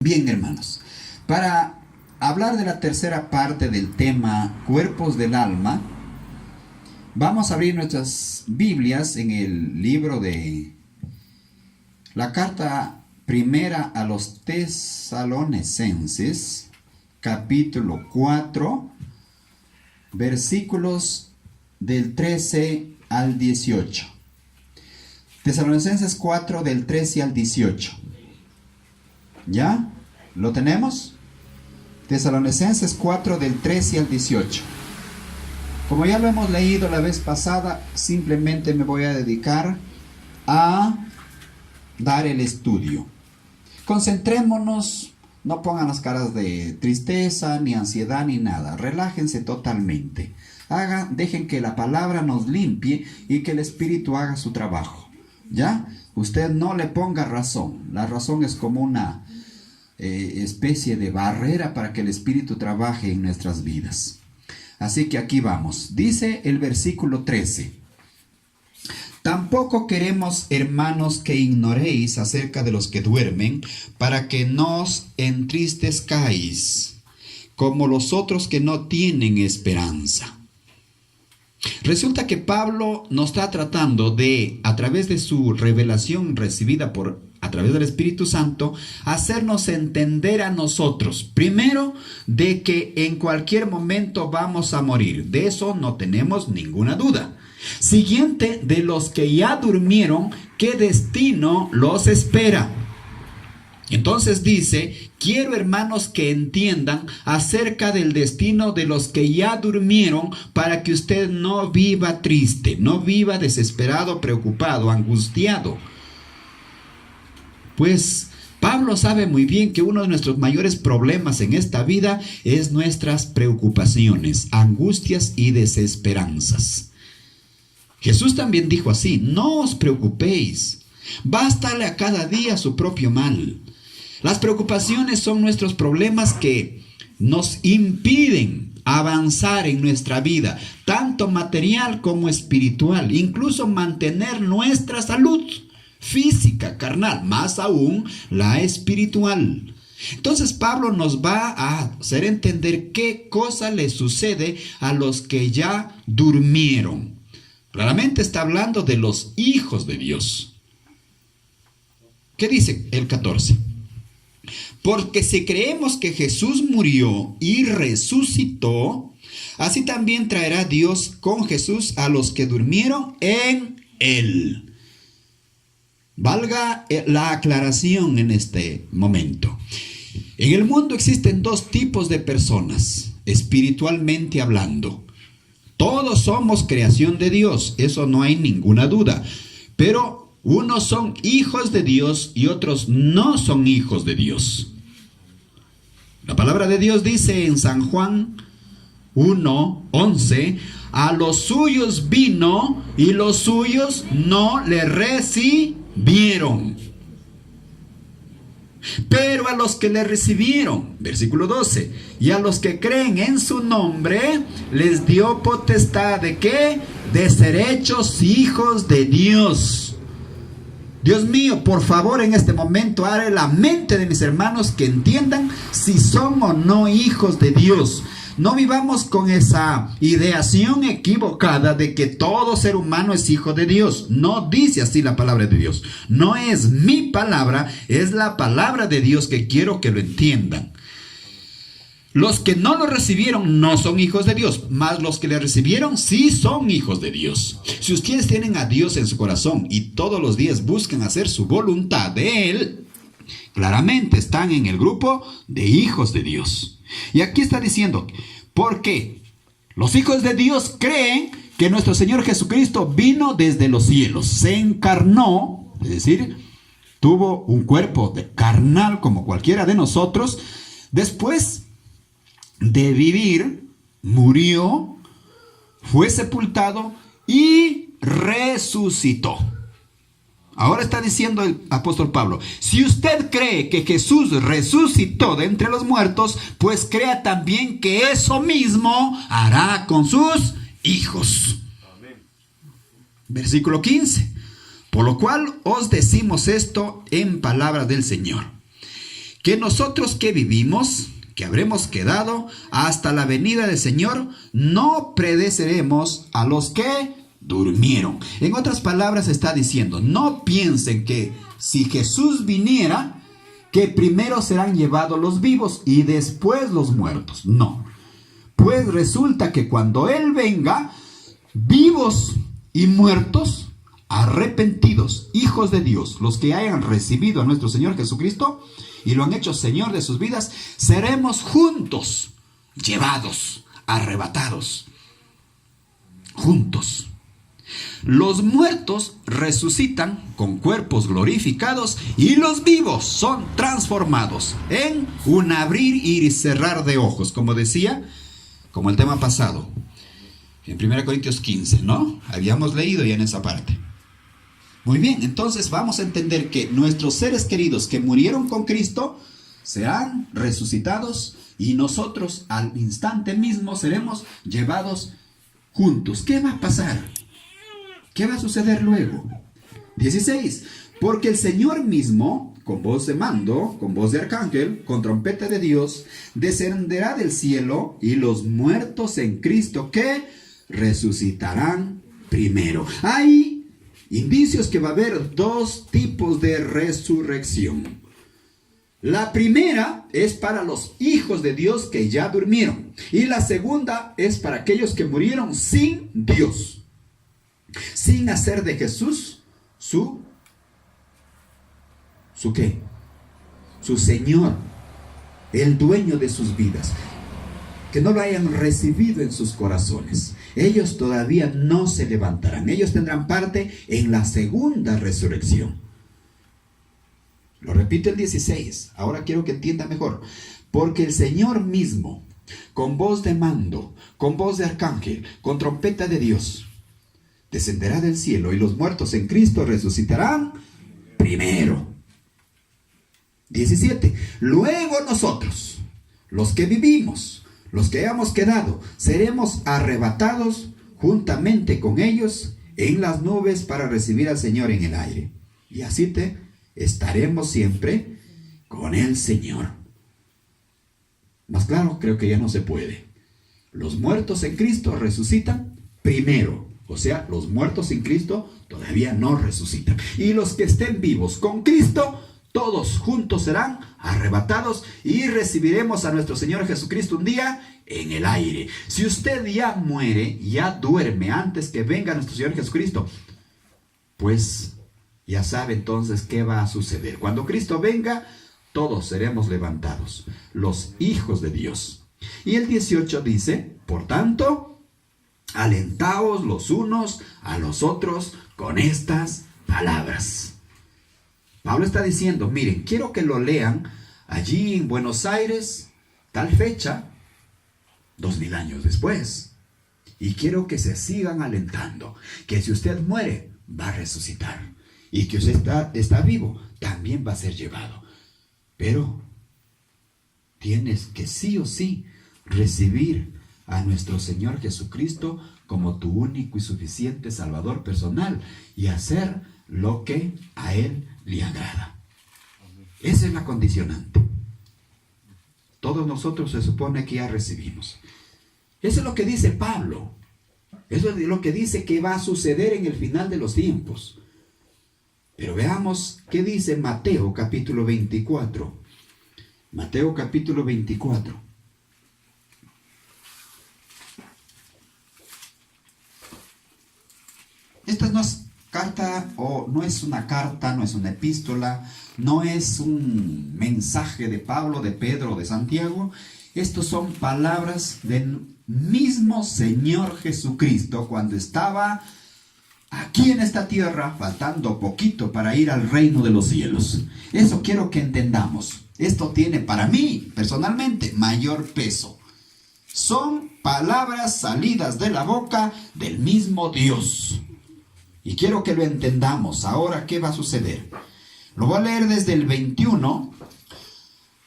Bien, hermanos, para hablar de la tercera parte del tema cuerpos del alma, vamos a abrir nuestras Biblias en el libro de la carta primera a los Tesalonicenses, capítulo 4, versículos del 13 al 18. Tesalonicenses 4 del 13 al 18. ¿Ya? ¿Lo tenemos? Tesalonicenses 4 del 13 al 18. Como ya lo hemos leído la vez pasada, simplemente me voy a dedicar a dar el estudio. Concentrémonos, no pongan las caras de tristeza, ni ansiedad, ni nada. Relájense totalmente. Dejen que la palabra nos limpie y que el Espíritu haga su trabajo. ¿Ya? Usted no le ponga razón. La razón es como una especie de barrera para que el Espíritu trabaje en nuestras vidas. Así que aquí vamos. Dice el versículo 13. Tampoco queremos, hermanos, que ignoréis acerca de los que duermen, para que no os entristezcáis, como los otros que no tienen esperanza. Resulta que Pablo nos está tratando de, a través de su revelación recibida a través del Espíritu Santo, hacernos entender a nosotros, primero, de que en cualquier momento vamos a morir. De eso no tenemos ninguna duda. Siguiente, de los que ya durmieron, ¿qué destino los espera? Entonces dice, quiero, hermanos, que entiendan acerca del destino de los que ya durmieron, para que usted no viva triste, no viva desesperado, preocupado, angustiado. Pues Pablo sabe muy bien que uno de nuestros mayores problemas en esta vida es nuestras preocupaciones, angustias y desesperanzas. Jesús también dijo así: no os preocupéis, bástale a cada día su propio mal. Las preocupaciones son nuestros problemas que nos impiden avanzar en nuestra vida, tanto material como espiritual, incluso mantener nuestra salud física, carnal, más aún la espiritual. Entonces Pablo nos va a hacer entender qué cosa le sucede a los que ya durmieron. Claramente está hablando de los hijos de Dios. ¿Qué dice el 14? Porque si creemos que Jesús murió y resucitó, así también traerá Dios con Jesús a los que durmieron en él. Valga la aclaración en este momento. En el mundo existen dos tipos de personas, espiritualmente hablando. Todos somos creación de Dios, eso no hay ninguna duda. Pero unos son hijos de Dios y otros no son hijos de Dios. La palabra de Dios dice en San Juan 1:11, a los suyos vino y los suyos no le recibieron. Pero a los que le recibieron, versículo 12, y a los que creen en su nombre, les dio potestad ¿de qué? De ser hechos hijos de Dios. Dios mío, por favor, en este momento abre la mente de mis hermanos que entiendan si son o no hijos de Dios. No vivamos con esa ideación equivocada de que todo ser humano es hijo de Dios. No dice así la palabra de Dios. No es mi palabra, es la palabra de Dios que quiero que lo entiendan. Los que no lo recibieron no son hijos de Dios, mas los que le recibieron sí son hijos de Dios. Si ustedes tienen a Dios en su corazón y todos los días buscan hacer su voluntad de Él, claramente están en el grupo de hijos de Dios. Y aquí está diciendo, porque los hijos de Dios creen que nuestro Señor Jesucristo vino desde los cielos, se encarnó, es decir, tuvo un cuerpo carnal como cualquiera de nosotros, después de vivir, murió, fue sepultado y resucitó. Ahora está diciendo el apóstol Pablo, si usted cree que Jesús resucitó de entre los muertos, pues crea también que eso mismo hará con sus hijos. Amén. Versículo 15. Por lo cual os decimos esto en palabra del Señor, que nosotros que vivimos, que habremos quedado hasta la venida del Señor, no precederemos a los que durmieron. En otras palabras está diciendo, no piensen que si Jesús viniera, que primero serán llevados los vivos y después los muertos. No. Pues resulta que cuando Él venga, vivos y muertos, arrepentidos, hijos de Dios, los que hayan recibido a nuestro Señor Jesucristo y lo han hecho Señor de sus vidas, seremos juntos, llevados, arrebatados, juntos. Los muertos resucitan con cuerpos glorificados y los vivos son transformados en un abrir y cerrar de ojos, como decía, como el tema pasado, en 1 Corintios 15, ¿no? Habíamos leído ya en esa parte. Muy bien, entonces vamos a entender que nuestros seres queridos que murieron con Cristo serán resucitados y nosotros al instante mismo seremos llevados juntos. ¿Qué va a pasar? ¿Qué va a suceder luego? 16. Porque el Señor mismo, con voz de mando, con voz de arcángel, con trompeta de Dios, descenderá del cielo y los muertos en Cristo que resucitarán primero. Hay indicios que va a haber dos tipos de resurrección. La primera es para los hijos de Dios que ya durmieron. Y la segunda es para aquellos que murieron sin Dios, sin hacer de Jesús su ¿qué? Su Señor, el dueño de sus vidas, que no lo hayan recibido en sus corazones. Ellos todavía no se levantarán. Ellos tendrán parte en la segunda resurrección. Lo repito el 16. Ahora quiero que entienda mejor. Porque el Señor mismo, con voz de mando, con voz de arcángel, con trompeta de Dios, descenderá del cielo y los muertos en Cristo resucitarán primero. 17. Luego nosotros, los que vivimos, los que hayamos quedado, seremos arrebatados juntamente con ellos en las nubes para recibir al Señor en el aire. Y así estaremos siempre con el Señor. Más claro, creo que ya no se puede. Los muertos en Cristo resucitan primero. O sea, los muertos en Cristo todavía no resucitan. Y los que estén vivos con Cristo, todos juntos serán arrebatados y recibiremos a nuestro Señor Jesucristo un día en el aire. Si usted ya muere, ya duerme antes que venga nuestro Señor Jesucristo, pues ya sabe entonces qué va a suceder. Cuando Cristo venga, todos seremos levantados, los hijos de Dios. Y el 18 dice, por tanto, alentaos los unos a los otros con estas palabras. Pablo está diciendo, miren, quiero que lo lean allí en Buenos Aires, tal fecha, 2000 años después. Y quiero que se sigan alentando, que si usted muere, va a resucitar. Y que usted está vivo, también va a ser llevado. Pero tienes que sí o sí recibir a nuestro Señor Jesucristo como tu único y suficiente Salvador personal y hacer lo que a Él le agrada. Esa es la condicionante. Todos nosotros se supone que ya recibimos. Eso es lo que dice Pablo. Eso es lo que dice que va a suceder en el final de los tiempos. Pero veamos qué dice Mateo capítulo 24. Mateo capítulo 24. Esta no es carta, o no es una carta, no es una epístola, no es un mensaje de Pablo, de Pedro o de Santiago. Estos son palabras del mismo Señor Jesucristo cuando estaba aquí en esta tierra, faltando poquito para ir al reino de los cielos. Eso quiero que entendamos. Esto tiene para mí, personalmente, mayor peso. Son palabras salidas de la boca del mismo Dios. Y quiero que lo entendamos. Ahora, ¿qué va a suceder? Lo voy a leer desde el 21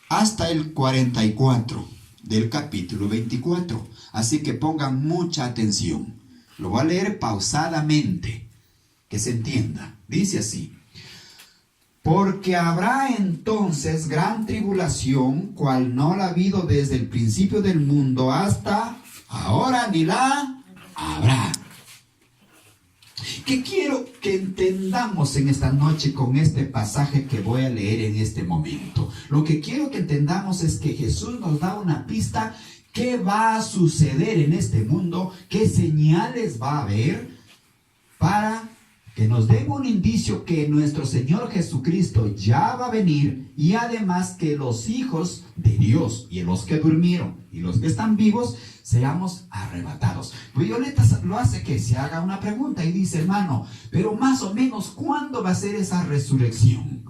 hasta el 44 del capítulo 24. Así que pongan mucha atención. Lo voy a leer pausadamente, que se entienda. Dice así: Porque habrá entonces gran tribulación, cual no la ha habido desde el principio del mundo hasta ahora, ni la habrá. ¿Qué quiero que entendamos en esta noche con este pasaje que voy a leer en este momento? Lo que quiero que entendamos es que Jesús nos da una pista. ¿Qué va a suceder en este mundo? ¿Qué señales va a haber para que nos den un indicio que nuestro Señor Jesucristo ya va a venir, y además que los hijos de Dios y los que durmieron y los que están vivos seamos arrebatados? Violeta lo hace que se haga una pregunta y dice: hermano, pero más o menos ¿cuándo va a ser esa resurrección?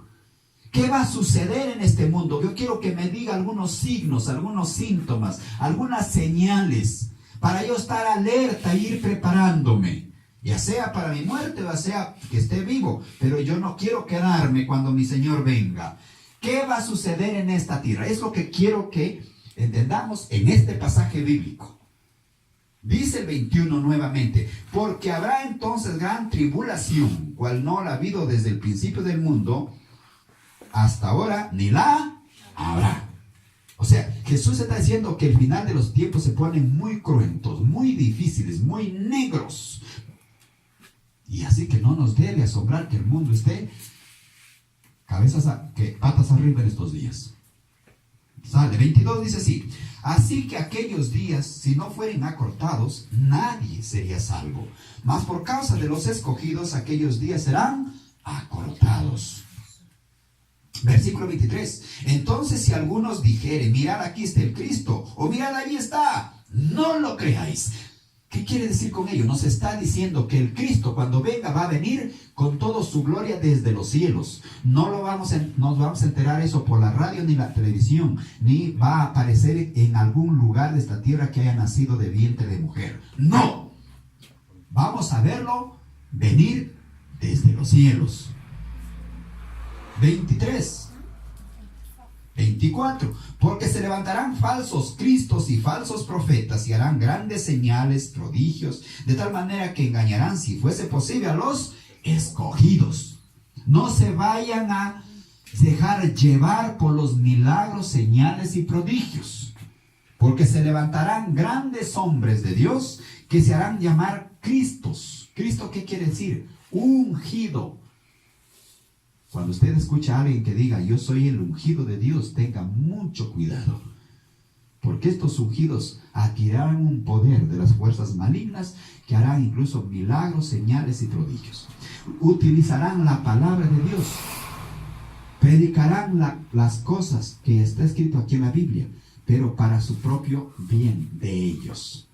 ¿Qué va a suceder en este mundo? Yo quiero que me diga algunos signos, algunos síntomas, algunas señales para yo estar alerta e ir preparándome. Ya sea para mi muerte, o sea que esté vivo. Pero yo no quiero quedarme cuando mi Señor venga. ¿Qué va a suceder en esta tierra? Es lo que quiero que entendamos en este pasaje bíblico. Dice el 21 nuevamente: porque habrá entonces gran tribulación, cual no la ha habido desde el principio del mundo hasta ahora, ni la habrá. O sea, Jesús está diciendo que el final de los tiempos se ponen muy cruentos, muy difíciles, muy negros. Y así que no nos debe asombrar que el mundo esté patas arriba en estos días. Sale, 22 dice así: así que aquellos días, si no fueren acortados, nadie sería salvo. Mas por causa de los escogidos, aquellos días serán acortados. Versículo 23. Entonces, si algunos dijeren: mirad, aquí está el Cristo, o mirad, allí está, no lo creáis. ¿Qué quiere decir con ello? Nos está diciendo que el Cristo, cuando venga, va a venir con toda su gloria desde los cielos. No nos vamos a enterar eso por la radio ni la televisión, ni va a aparecer en algún lugar de esta tierra que haya nacido de vientre de mujer. No, vamos a verlo venir desde los cielos. 23, 24. Porque se levantarán falsos cristos y falsos profetas, y harán grandes señales, prodigios, de tal manera que engañarán, si fuese posible, a los escogidos. No se vayan a dejar llevar por los milagros, señales y prodigios, porque se levantarán grandes hombres de Dios que se harán llamar Cristos. ¿Cristo qué quiere decir? Ungido. Cuando usted escucha a alguien que diga: yo soy el ungido de Dios, tenga mucho cuidado, porque estos ungidos adquirirán un poder de las fuerzas malignas que harán incluso milagros, señales y prodigios. Utilizarán la palabra de Dios, predicarán las cosas que está escrito aquí en la Biblia, pero para su propio bien de ellos.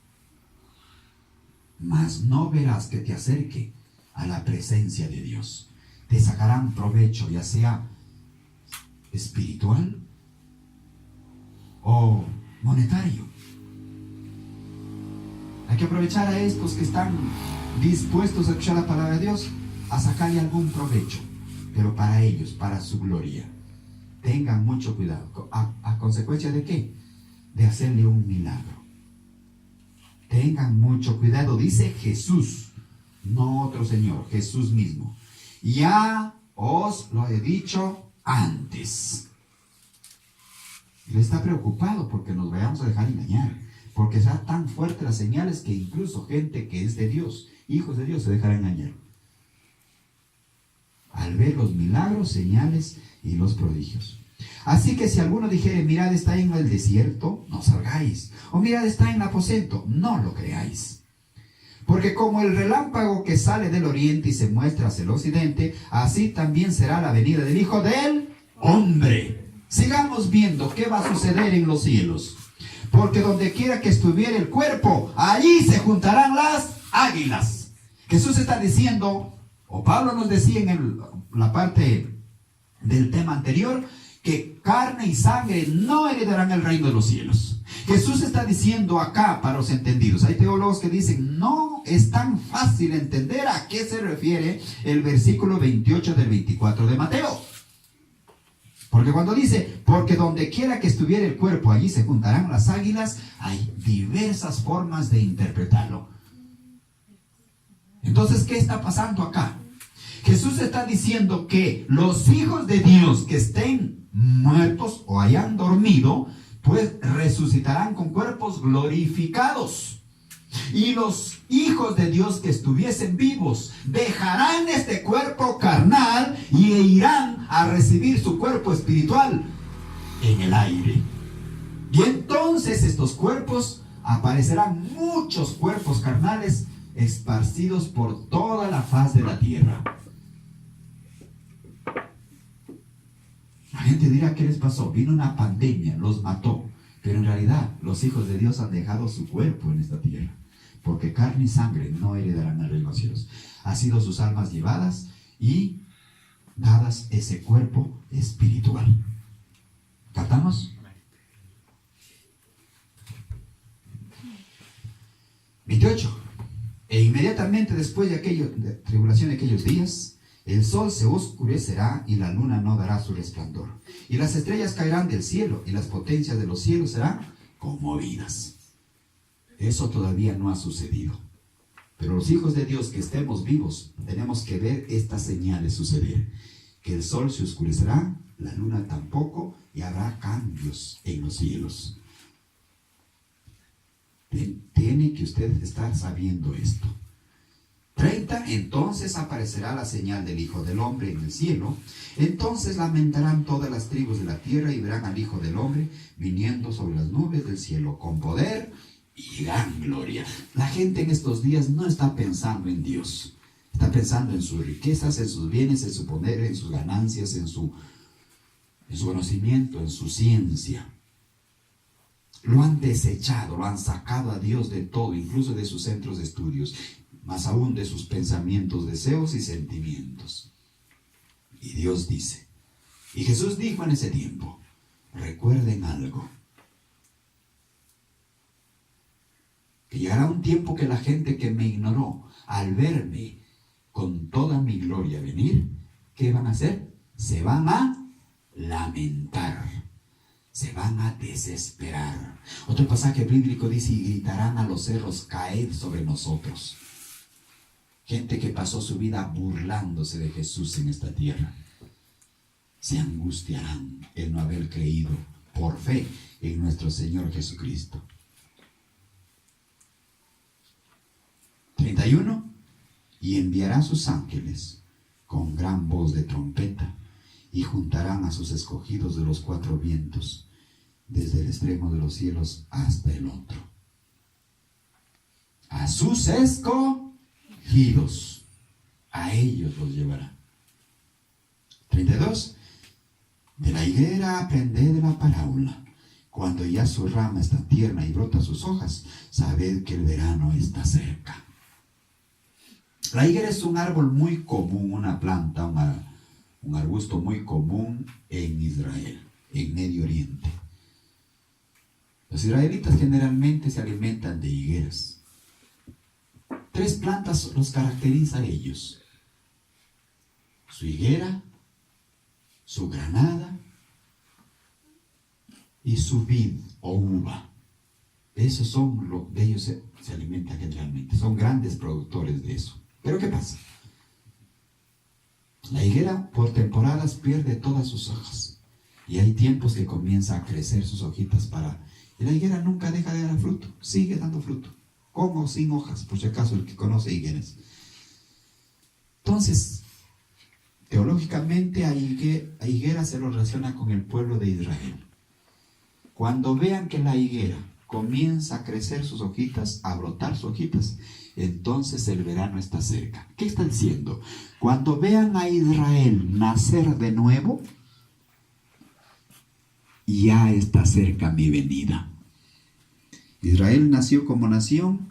Mas no verás que te acerque a la presencia de Dios. Te sacarán provecho, ya sea espiritual o monetario. Hay que aprovechar a estos que están dispuestos a escuchar la palabra de Dios, a sacarle algún provecho, pero para ellos, para su gloria. Tengan mucho cuidado. ¿A consecuencia de qué? De hacerle un milagro. Tengan mucho cuidado, dice Jesús, no otro Señor, Jesús mismo. Ya os lo he dicho antes. Él está preocupado porque nos vayamos a dejar engañar, porque será tan fuerte las señales que incluso gente que es de Dios, hijos de Dios, se dejará engañar al ver los milagros, señales y los prodigios. Así que si alguno dijere: mirad, está en el desierto, no salgáis, o mirad, está en el aposento, no lo creáis. Porque como el relámpago que sale del oriente y se muestra hacia el occidente, así también será la venida del Hijo del Hombre. Sigamos viendo qué va a suceder en los cielos. Porque donde quiera que estuviera el cuerpo, allí se juntarán las águilas. Jesús está diciendo, o Pablo nos decía en la parte del tema anterior, que carne y sangre no heredarán el reino de los cielos. Jesús está diciendo acá para los entendidos. Hay teólogos que dicen: no es tan fácil entender a qué se refiere el versículo 28 del 24 de Mateo. Porque cuando dice: porque donde quiera que estuviera el cuerpo, allí se juntarán las águilas, hay diversas formas de interpretarlo. Entonces, ¿qué está pasando acá? Jesús está diciendo que los hijos de Dios que estén muertos o hayan dormido, pues resucitarán con cuerpos glorificados. Y los hijos de Dios que estuviesen vivos dejarán este cuerpo carnal y irán a recibir su cuerpo espiritual en el aire. Y entonces estos cuerpos, aparecerán muchos cuerpos carnales esparcidos por toda la faz de la tierra. La gente dirá, ¿qué les pasó? Vino una pandemia, los mató. Pero en realidad los hijos de Dios han dejado su cuerpo en esta tierra, porque carne y sangre no heredarán el reino de los cielos. Han sido sus almas llevadas y dadas ese cuerpo espiritual. ¿Captamos? 28. E inmediatamente después de tribulación de aquellos días, el sol se oscurecerá y la luna no dará su resplandor. Y las estrellas caerán del cielo y las potencias de los cielos serán conmovidas. Eso todavía no ha sucedido. Pero los hijos de Dios que estemos vivos, tenemos que ver estas señales suceder. Que el sol se oscurecerá, la luna tampoco, y habrá cambios en los cielos. Tiene que usted estar sabiendo esto. 30. Entonces aparecerá la señal del Hijo del Hombre en el cielo. Entonces lamentarán todas las tribus de la tierra y verán al Hijo del Hombre viniendo sobre las nubes del cielo con poder y gran gloria. La gente en estos días no está pensando en Dios. Está pensando en sus riquezas, en sus bienes, en su poder, en sus ganancias, en su conocimiento, en su ciencia. Lo han desechado, lo han sacado a Dios de todo, incluso de sus centros de estudios, más aún de sus pensamientos, deseos y sentimientos. Y Dios dice, y Jesús dijo en ese tiempo, recuerden algo, que llegará un tiempo que la gente que me ignoró, al verme con toda mi gloria venir, ¿qué van a hacer? Se van a lamentar. Se van a desesperar. Otro pasaje bíblico dice, y gritarán a los cerros, caed sobre nosotros. Gente que pasó su vida burlándose de Jesús en esta tierra. Se angustiarán en no haber creído por fe en nuestro Señor Jesucristo. 31. Y enviará sus ángeles con gran voz de trompeta, y juntarán a sus escogidos de los cuatro vientos, desde el extremo de los cielos hasta el otro. A sus escogidos, a ellos los llevará. 32. De la higuera aprended de la parábola. Cuando ya su rama está tierna y brota sus hojas, sabed que el verano está cerca. La higuera es un árbol muy común, una planta, un arbusto muy común en Israel, en Medio Oriente. Los israelitas generalmente se alimentan de higueras. 3 plantas los caracteriza a ellos: su higuera, su granada y su vid o uva. Esos son lo de ellos se alimentan generalmente. Son grandes productores de eso. Pero ¿qué pasa? La higuera por temporadas pierde todas sus hojas y hay tiempos que comienza a crecer sus hojitas y la higuera nunca deja de dar fruto, sigue dando fruto, con o sin hojas, por si acaso el que conoce higueras. Entonces, teológicamente a higuera se lo relaciona con el pueblo de Israel. Cuando vean que la higuera comienza a crecer sus hojitas, a brotar sus hojitas, entonces el verano está cerca. ¿Qué está diciendo? Cuando vean a Israel nacer de nuevo, ya está cerca mi venida. Israel nació como nación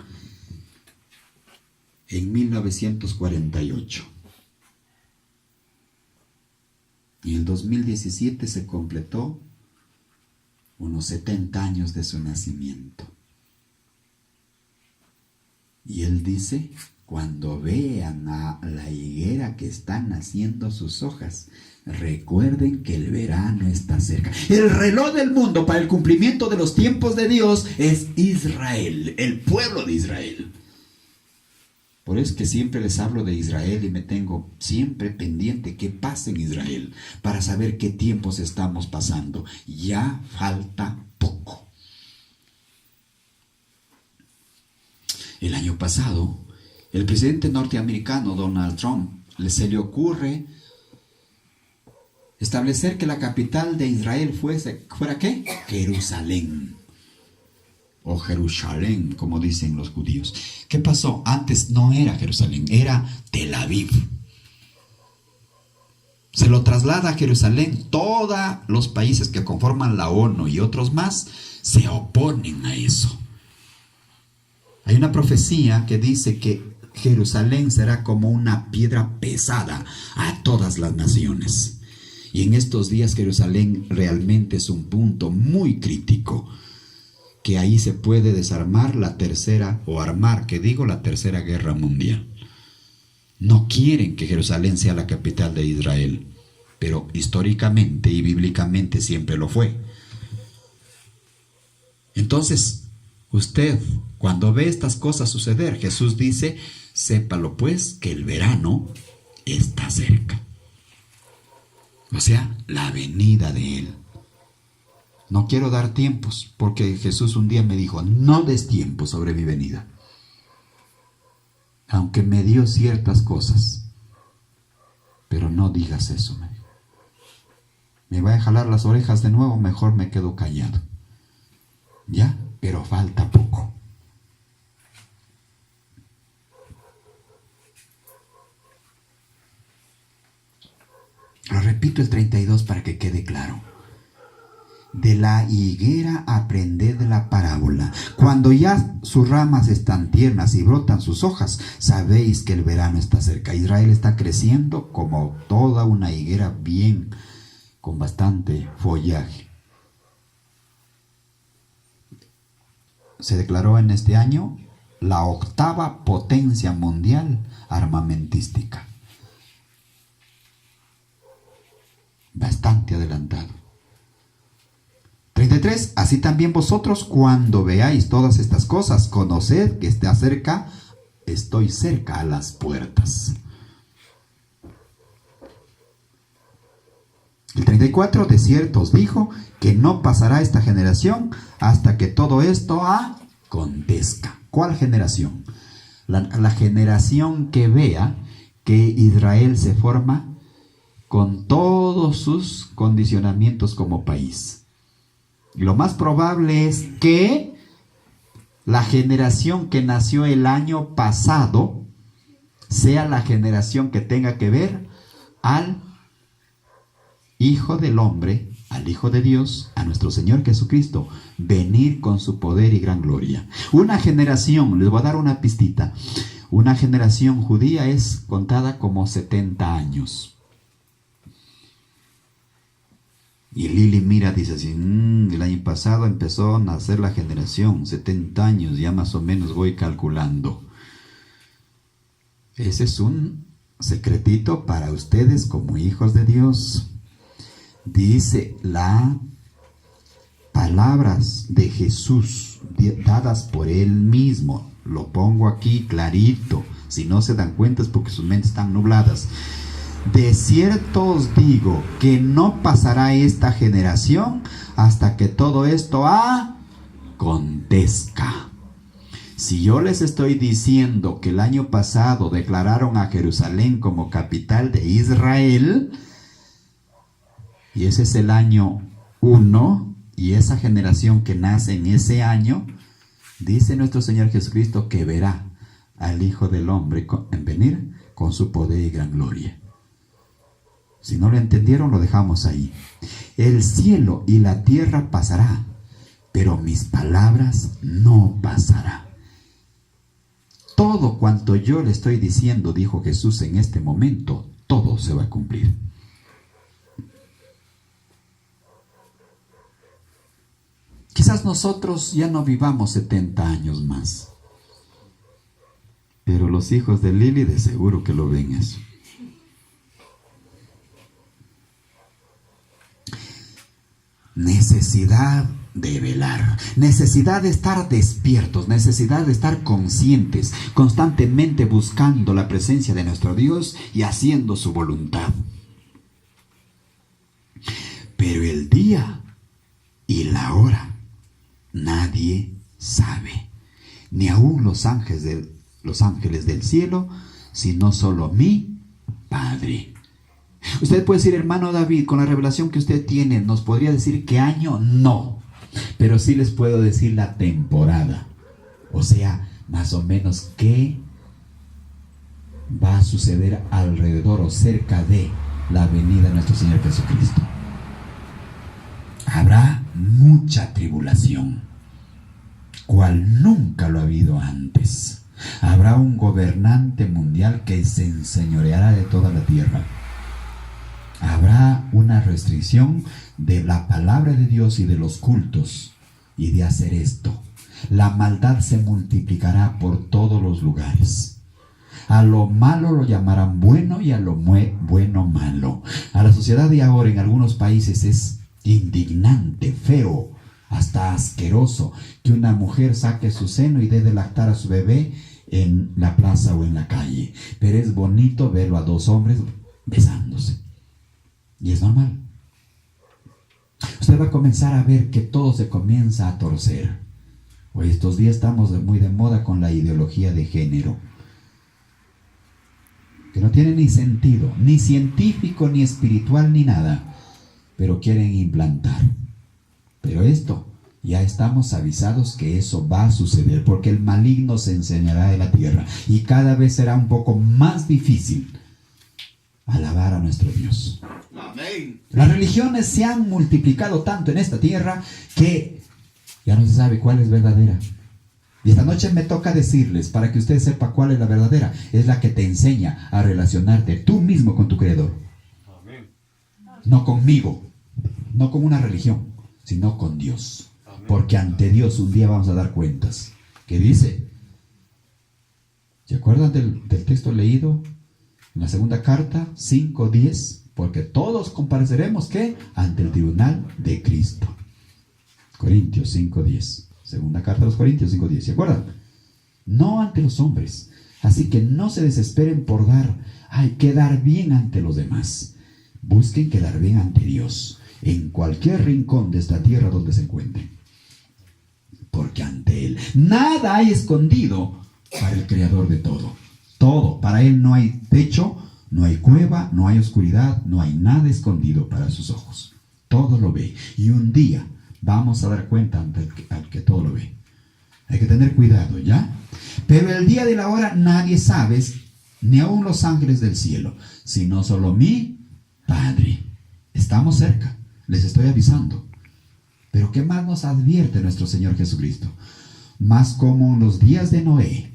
en 1948. Y en 2017 se completó unos 70 años de su nacimiento. Y él dice, cuando vean a la higuera que están naciendo sus hojas, recuerden que el verano está cerca. El reloj del mundo para el cumplimiento de los tiempos de Dios es Israel, el pueblo de Israel. Por eso es que siempre les hablo de Israel y me tengo siempre pendiente qué pasa en Israel para saber qué tiempos estamos pasando. Ya falta poco. El año pasado, el presidente norteamericano Donald Trump se le ocurre establecer que la capital de Israel fuera ¿qué? Jerusalén. O Jerusalén, como dicen los judíos. ¿Qué pasó? Antes no era Jerusalén, era Tel Aviv. Se lo traslada a Jerusalén. Todos los países que conforman la ONU y otros más se oponen a eso. Hay una profecía que dice que Jerusalén será como una piedra pesada a todas las naciones. Y en estos días Jerusalén realmente es un punto muy crítico, que ahí se puede desarmar la tercera guerra mundial. No quieren que Jerusalén sea la capital de Israel, pero históricamente y bíblicamente siempre lo fue. Entonces, usted, cuando ve estas cosas suceder, Jesús dice, sépalo pues que el verano está cerca. O sea, la venida de Él. No quiero dar tiempos, porque Jesús un día me dijo, no des tiempo sobre mi venida. Aunque me dio ciertas cosas, pero no digas eso, me dijo. Me va a jalar las orejas de nuevo, mejor me quedo callado. Ya, pero falta poco. Lo repito el 32 para que quede claro. De la higuera aprended la parábola. Cuando ya sus ramas están tiernas y brotan sus hojas, sabéis que el verano está cerca. Israel está creciendo como toda una higuera bien, con bastante follaje. Se declaró en este año la 8ª potencia mundial armamentística. Bastante adelantado. 33. Así también vosotros, cuando veáis todas estas cosas, conoced que estoy cerca a las puertas. El 34. De cierto os dijo que no pasará esta generación hasta que todo esto acontezca. ¿Cuál generación? La generación que vea que Israel se forma con todos sus condicionamientos como país. Y lo más probable es que la generación que nació el año pasado sea la generación que tenga que ver al Hijo del Hombre, al Hijo de Dios, a nuestro Señor Jesucristo, venir con su poder y gran gloria. Una generación, les voy a dar una pistita, una generación judía es contada como 70 años. Y Lili mira, dice así, el año pasado empezó a nacer la generación, 70 años, ya más o menos voy calculando. Ese es un secretito para ustedes como hijos de Dios. Dice las palabras de Jesús dadas por Él mismo. Lo pongo aquí clarito. Si no se dan cuenta es porque sus mentes están nubladas. De cierto os digo que no pasará esta generación hasta que todo esto acontezca. Si yo les estoy diciendo que el año pasado declararon a Jerusalén como capital de Israel, y ese es el año 1, y esa generación que nace en ese año, dice nuestro Señor Jesucristo que verá al Hijo del Hombre en venir con su poder y gran gloria. Si no lo entendieron, lo dejamos ahí. El cielo y la tierra pasará, pero mis palabras no pasarán. Todo cuanto yo le estoy diciendo, dijo Jesús en este momento, todo se va a cumplir. Quizás nosotros ya no vivamos 70 años más, pero los hijos de Lili de seguro que lo ven eso. Necesidad de velar, necesidad de estar despiertos, necesidad de estar conscientes, constantemente buscando la presencia de nuestro Dios y haciendo su voluntad. Pero el día y la hora nadie sabe, ni aun los ángeles del cielo, sino solo mi Padre. Usted puede decir, hermano David, con la revelación que usted tiene, ¿nos podría decir qué año? No, pero sí les puedo decir la temporada, o sea, más o menos qué va a suceder alrededor o cerca de la venida de nuestro Señor Jesucristo. Habrá mucha tribulación, cual nunca lo ha habido antes. Habrá un gobernante mundial que se enseñoreará de toda la tierra. Habrá una restricción de la palabra de Dios y de los cultos y de hacer esto. La maldad se multiplicará por todos los lugares. A lo malo lo llamarán bueno y a lo bueno malo. A la sociedad de ahora en algunos países es indignante, feo, hasta asqueroso que una mujer saque su seno y dé de lactar a su bebé en la plaza o en la calle. Pero es bonito verlo a dos hombres besándose. Y es normal. Usted va a comenzar a ver que todo se comienza a torcer. Hoy estos días estamos muy de moda con la ideología de género, que no tiene ni sentido, ni científico, ni espiritual, ni nada, pero quieren implantar. Pero esto, ya estamos avisados que eso va a suceder, porque el maligno se enseñará de la tierra y cada vez será un poco más difícil alabar a nuestro Dios. Amén. Las religiones se han multiplicado tanto en esta tierra que ya no se sabe cuál es verdadera. Y esta noche me toca decirles, para que usted sepa cuál es la verdadera, es la que te enseña a relacionarte tú mismo con tu Creador. Amén. No conmigo, no con una religión, sino con Dios. Amén. Porque ante Dios un día vamos a dar cuentas. ¿Qué dice? ¿Se acuerdan del texto leído en la segunda carta, 5:10? Porque todos compareceremos, ¿qué? Ante el tribunal de Cristo. Corintios 5:10. Segunda carta a los Corintios 5:10. ¿Se acuerdan? No ante los hombres. Así que no se desesperen por quedar bien ante los demás. Busquen quedar bien ante Dios en cualquier rincón de esta tierra donde se encuentren. Porque ante Él nada hay escondido para el Creador de todo. Todo. Para Él no hay techo, no hay cueva, no hay oscuridad, no hay nada escondido para sus ojos. Todo lo ve. Y un día vamos a dar cuenta al que todo lo ve. Hay que tener cuidado, ¿ya? Pero el día de la hora nadie sabe, ni aun los ángeles del cielo, sino solo mi Padre. Estamos cerca, les estoy avisando. Pero ¿qué más nos advierte nuestro Señor Jesucristo? Más como en los días de Noé,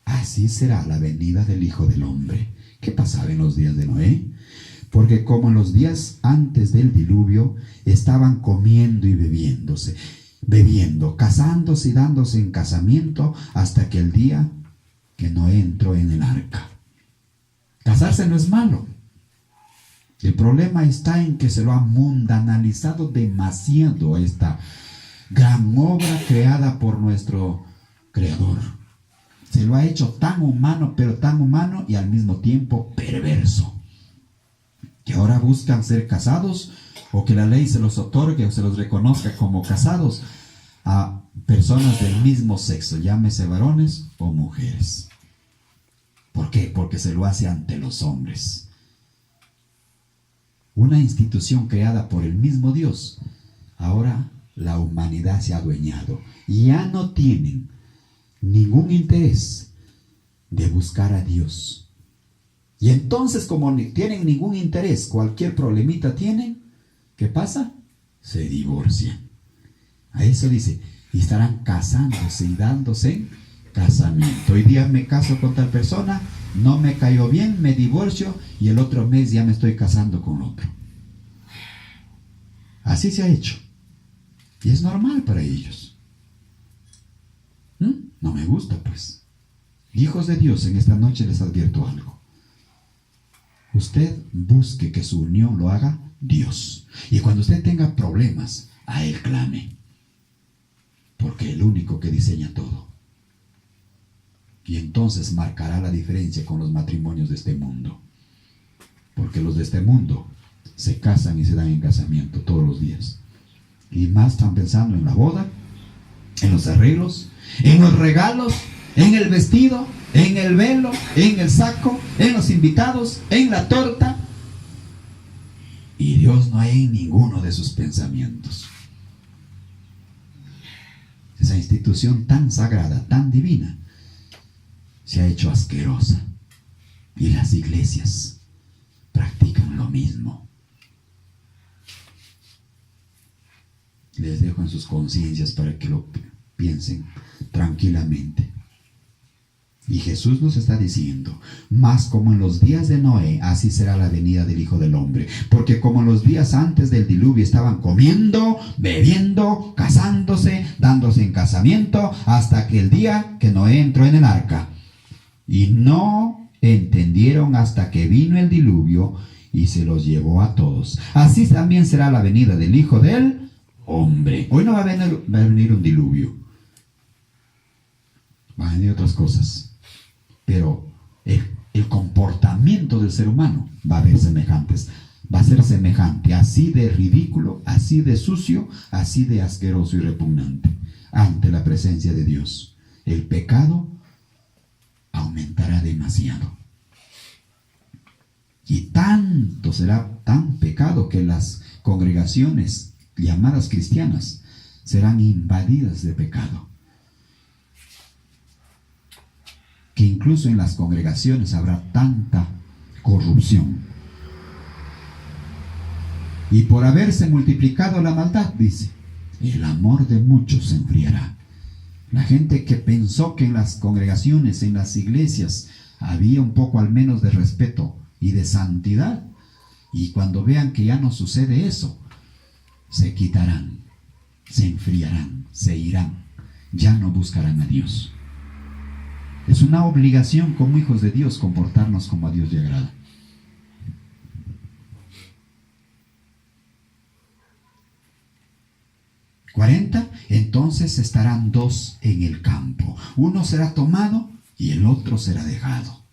así será la venida del Hijo del Hombre. ¿Qué pasaba en los días de Noé? Porque como en los días antes del diluvio, estaban comiendo y bebiendo, casándose y dándose en casamiento hasta que el día que Noé entró en el arca. Casarse no es malo. El problema está en que se lo ha mundanalizado demasiado esta gran obra creada por nuestro Creador. Se lo ha hecho tan humano, pero tan humano y al mismo tiempo perverso. Que ahora buscan ser casados o que la ley se los otorgue o se los reconozca como casados a personas del mismo sexo, llámese varones o mujeres. ¿Por qué? Porque se lo hace ante los hombres. Una institución creada por el mismo Dios. Ahora la humanidad se ha adueñado y ya no tienen ningún interés de buscar a Dios. Y entonces, como no tienen ningún interés, cualquier problemita tienen, ¿qué pasa? Se divorcian. A eso dice, y estarán casándose y dándose en casamiento. Hoy día me caso con tal persona, no me cayó bien, me divorcio y el otro mes ya me estoy casando con otro. Así se ha hecho. Y es normal para ellos. No me gusta, pues. Hijos de Dios, en esta noche les advierto algo. Usted busque que su unión lo haga Dios. Y cuando usted tenga problemas, a Él clame. que diseña todo. Y entonces marcará la diferencia con los matrimonios de este mundo. Porque los de este mundo se casan y se dan en casamiento todos los días. Y más están pensando en la boda, en los arreglos, en los regalos, en el vestido, en el velo, en el saco, en los invitados, en la torta. Y Dios no hay en ninguno de sus pensamientos. Esa institución tan sagrada, tan divina, se ha hecho asquerosa. Y las iglesias practican lo mismo. Les dejo en sus conciencias para que lo piensen tranquilamente. Y Jesús nos está diciendo: mas como en los días de Noé, así será la venida del Hijo del Hombre. Porque como en los días antes del diluvio estaban comiendo, bebiendo, casándose, dándose en casamiento, hasta que el día que Noé entró en el arca. Y no entendieron hasta que vino el diluvio y se los llevó a todos. Así también será la venida del Hijo del Hombre. Hoy no va a venir un diluvio. Van a venir otras cosas. Pero el comportamiento del ser humano va a ser semejante, así de ridículo, así de sucio, así de asqueroso y repugnante ante la presencia de Dios. El pecado aumentará demasiado. Y tanto será tan pecado que las congregaciones llamadas cristianas serán invadidas de pecado. Que incluso en las congregaciones habrá tanta corrupción. Y por haberse multiplicado la maldad, dice, el amor de muchos se enfriará. La gente que pensó que en las congregaciones, en las iglesias, había un poco al menos de respeto y de santidad, y cuando vean que ya no sucede eso, se quitarán, se enfriarán, se irán, ya no buscarán a Dios. Es una obligación como hijos de Dios comportarnos como a Dios le agrada. Entonces estarán dos en el campo. Uno será tomado y el otro será dejado.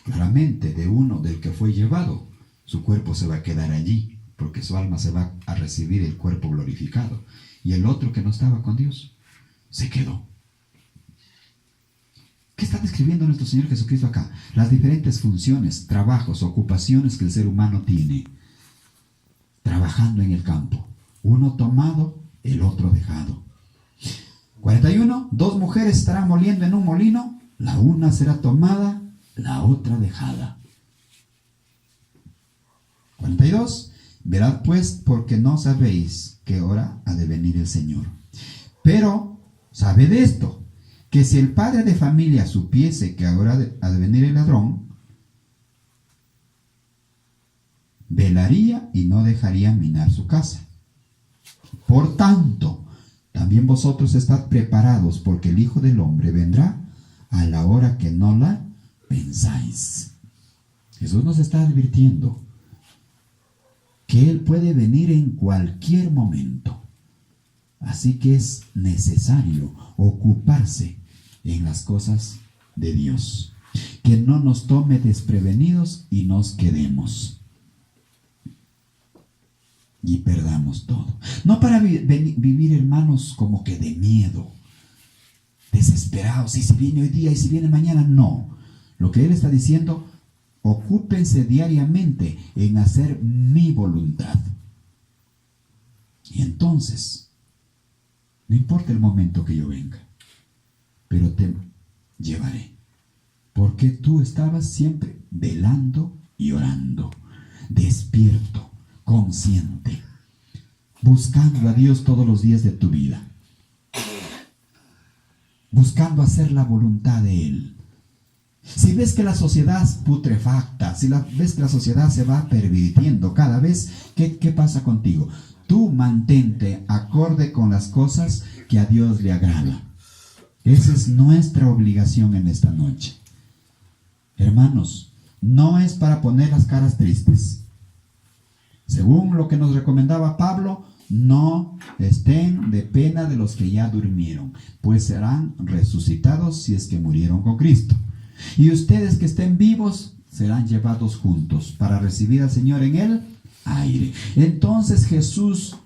Claramente, de uno del que fue llevado, su cuerpo se va a quedar allí, porque su alma se va a recibir el cuerpo glorificado. Y el otro que no estaba con Dios, se quedó. ¿Qué está describiendo nuestro Señor Jesucristo acá? Las diferentes funciones, trabajos, ocupaciones que el ser humano tiene trabajando en el campo. Uno tomado, el otro dejado. 41. Dos mujeres estarán moliendo en un molino, la una será tomada, la otra dejada. 42. Verad pues, porque no sabéis qué hora ha de venir el Señor. Pero sabed esto, que si el padre de familia supiese que ahora ha de venir el ladrón, velaría y no dejaría minar su casa. Por tanto, también vosotros estad preparados, porque el Hijo del Hombre vendrá a la hora que no la pensáis. Jesús nos está advirtiendo que Él puede venir en cualquier momento. Así que es necesario ocuparse en las cosas de Dios. Que no nos tome desprevenidos y nos quedemos. Y perdamos todo. No para vivir, hermanos, como que de miedo, desesperados, y si viene hoy día y si viene mañana, no. Lo que Él está diciendo, ocúpense diariamente en hacer mi voluntad. Y entonces, no importa el momento que yo venga, pero te llevaré. Porque tú estabas siempre velando y orando, despierto, consciente, buscando a Dios todos los días de tu vida, buscando hacer la voluntad de Él. Si ves que la sociedad es putrefacta, ves que la sociedad se va pervirtiendo cada vez, ¿qué pasa contigo? Tú mantente acorde con las cosas que a Dios le agrada. Esa es nuestra obligación en esta noche. Hermanos, no es para poner las caras tristes. Según lo que nos recomendaba Pablo, no estén de pena de los que ya durmieron, pues serán resucitados si es que murieron con Cristo. Y ustedes que estén vivos serán llevados juntos para recibir al Señor en el aire. Entonces Jesús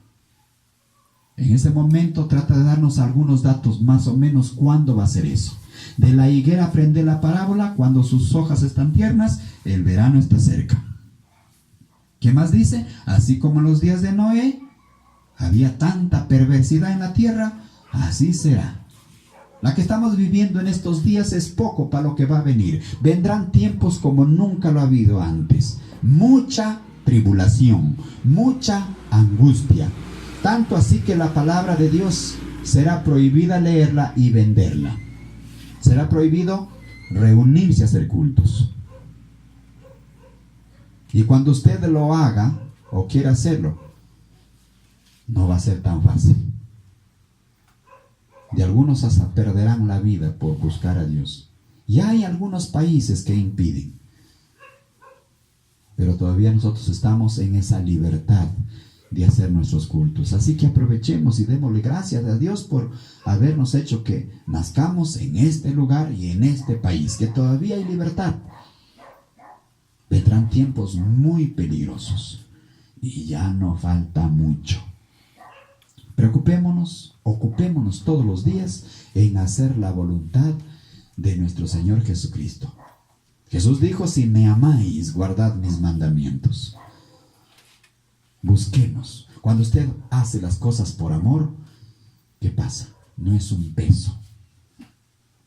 en ese momento trata de darnos algunos datos más o menos cuándo va a ser eso. De la higuera aprende la parábola: cuando sus hojas están tiernas, el verano está cerca. ¿Qué más dice? Así como en los días de Noé había tanta perversidad en la tierra, así será. La que estamos viviendo en estos días es poco para lo que va a venir. Vendrán tiempos como nunca lo ha habido antes. Mucha tribulación, mucha angustia. Tanto así que la palabra de Dios será prohibida leerla y venderla. Será prohibido reunirse a hacer cultos. Y cuando usted lo haga o quiera hacerlo, no va a ser tan fácil. De algunos hasta perderán la vida por buscar a Dios. Y hay algunos países que impiden. Pero todavía nosotros estamos en esa libertad de hacer nuestros cultos. Así que aprovechemos y démosle gracias a Dios por habernos hecho que nazcamos en este lugar y en este país, que todavía hay libertad. Vendrán tiempos muy peligrosos y ya no falta mucho. Preocupémonos, ocupémonos todos los días en hacer la voluntad de nuestro Señor Jesucristo. Jesús dijo: si me amáis, guardad mis mandamientos. Busquemos. Cuando usted hace las cosas por amor, ¿qué pasa? No es un peso,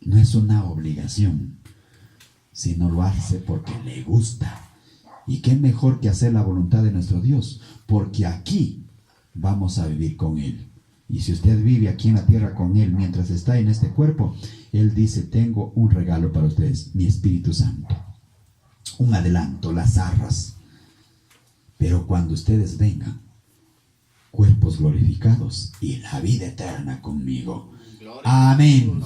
no es una obligación, sino lo hace porque le gusta. Y qué mejor que hacer la voluntad de nuestro Dios, porque aquí vamos a vivir con Él. Y si usted vive aquí en la tierra con Él mientras está en este cuerpo, Él dice: tengo un regalo para ustedes, mi Espíritu Santo, un adelanto, las arras. Pero cuando ustedes vengan, cuerpos glorificados y la vida eterna conmigo. Amén.